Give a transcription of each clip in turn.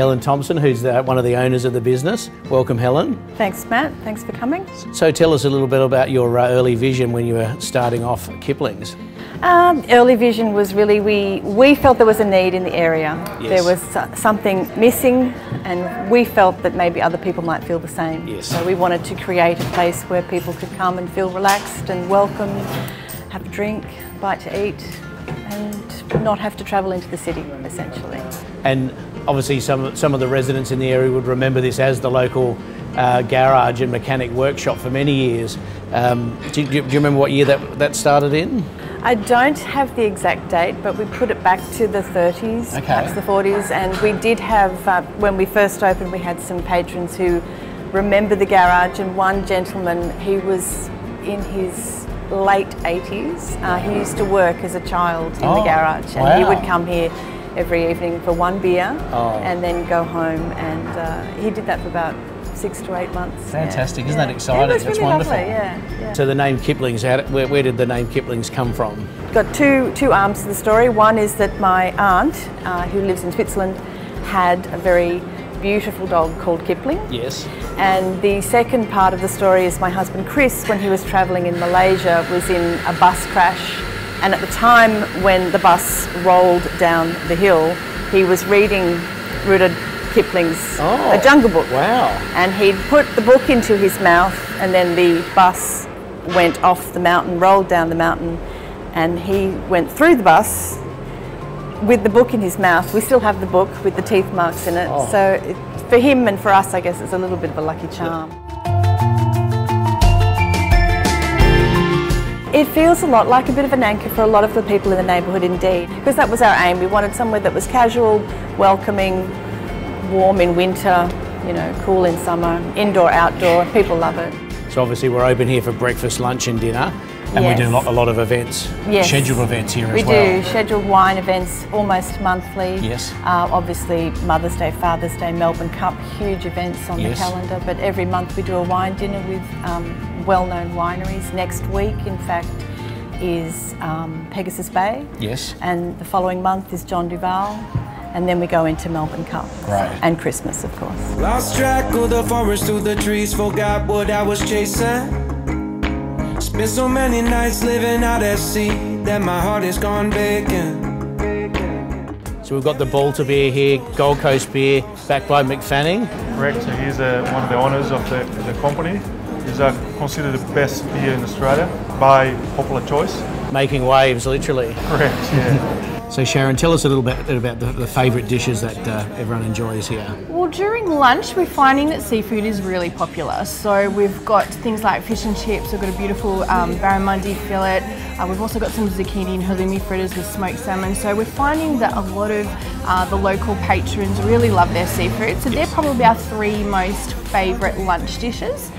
Helen Thompson, who's one of the owners of the business. Welcome, Helen. Thanks, Matt. Thanks for coming. So tell us a little bit about your early vision when you were starting off Kipling's. Early vision was really, we felt there was a need in the area. Yes. There was something missing, and we felt that maybe other people might feel the same. Yes. So we wanted to create a place where people could come and feel relaxed and welcome, have a drink, bite to eat, and not have to travel into the city, essentially. And obviously some of the residents in the area would remember this as the local garage and mechanic workshop for many years. Do you remember what year that started in? I don't have the exact date, but we put it back to the 30s, okay. Perhaps the 40s, and we did have, when we first opened, we had some patrons who remember the garage, and one gentleman, he was in his late 80s. He used to work as a child in the garage, and he would come here every evening for one beer and then go home, and he did that for about 6 to 8 months. Fantastic, isn't that exciting? It was That's really wonderful. Lovely, yeah. So the name Kipling's, where did the name Kipling's come from? Got two arms to the story. One is that my aunt, who lives in Switzerland, had a very beautiful dog called Kipling. Yes. And the second part of the story is my husband Chris, when he was travelling in Malaysia, was in a bus crash, and at the time when the bus rolled down the hill, he was reading Rudyard Kipling's A Jungle Book. Wow. And he'd put the book into his mouth, and then the bus went off the mountain, rolled down the mountain, and he went through the bus with the book in his mouth. We still have the book with the teeth marks in it. So for him and for us, I guess it's a little bit of a lucky charm. It feels a lot like a bit of an anchor for a lot of the people in the neighbourhood indeed, because that was our aim. We wanted somewhere that was casual, welcoming, warm in winter, you know, cool in summer, indoor, outdoor. People love it. So obviously we're open here for breakfast, lunch and dinner, and we do a lot of events, scheduled events here as well. We do scheduled wine events almost monthly. Yes. Obviously Mother's Day, Father's Day, Melbourne Cup, huge events on the calendar, but every month we do a wine dinner with well-known wineries. Next week, in fact, is Pegasus Bay. Yes. And the following month is John Duval. And then we go into Melbourne Cup. Right. And Christmas, of course. Lost track of the forest through the trees, forgot what I was chasing. Spent so many nights living out at sea that my heart is gone vacant. So we've got the Balter beer here, Gold Coast beer, backed by McFanning. Correct, so he's one of the owners of the company. He's considered the best beer in Australia by popular choice. Making waves, literally. Correct, yeah. So Sharon, tell us a little bit about the favourite dishes that everyone enjoys here. Well, during lunch we're finding that seafood is really popular. So we've got things like fish and chips, we've got a beautiful barramundi fillet, we've also got some zucchini and halloumi fritters with smoked salmon. So we're finding that a lot of the local patrons really love their seafood. So they're probably our 3 most favourite lunch dishes.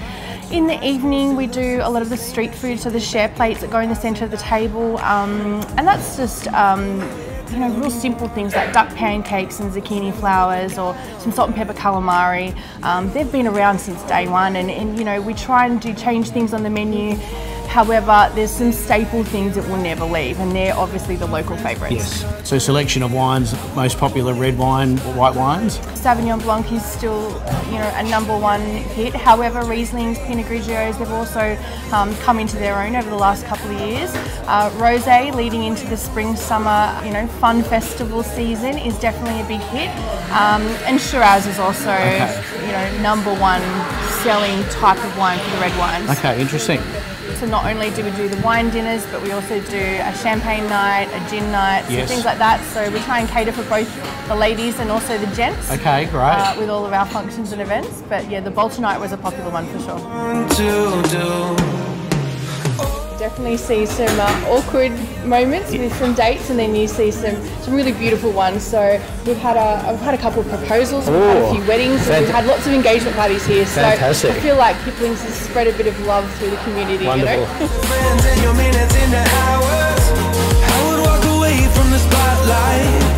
In the evening we do a lot of the street food, so the share plates that go in the centre of the table, and that's just you know, real simple things like duck pancakes and zucchini flowers, or some salt and pepper calamari. They've been around since day one, and you know, we try and change things on the menu. However, there's some staple things that will never leave, and they're obviously the local favourites. Yes. So selection of wines, most popular red wine, white wines? Sauvignon Blanc is still, you know, a #1 hit. However, Rieslings, Pinot Grigios, they've also come into their own over the last couple of years. Rosé, leading into the spring, summer, you know, fun festival season, is definitely a big hit. And Shiraz is also, you know, #1 selling type of wine for the red wines. Okay, interesting. So not only do we do the wine dinners, but we also do a champagne night, a gin night, so things like that. So we try and cater for both the ladies and also the gents. Okay, great. With all of our functions and events. But yeah, the Balter night was a popular one for sure. Definitely see some awkward moments with some dates, and then you see some really beautiful ones. So we've had a couple of proposals, we've had a few weddings, and we've had lots of engagement parties here. Fantastic. So I feel like Kipling's has spread a bit of love through the community. Wonderful. You know?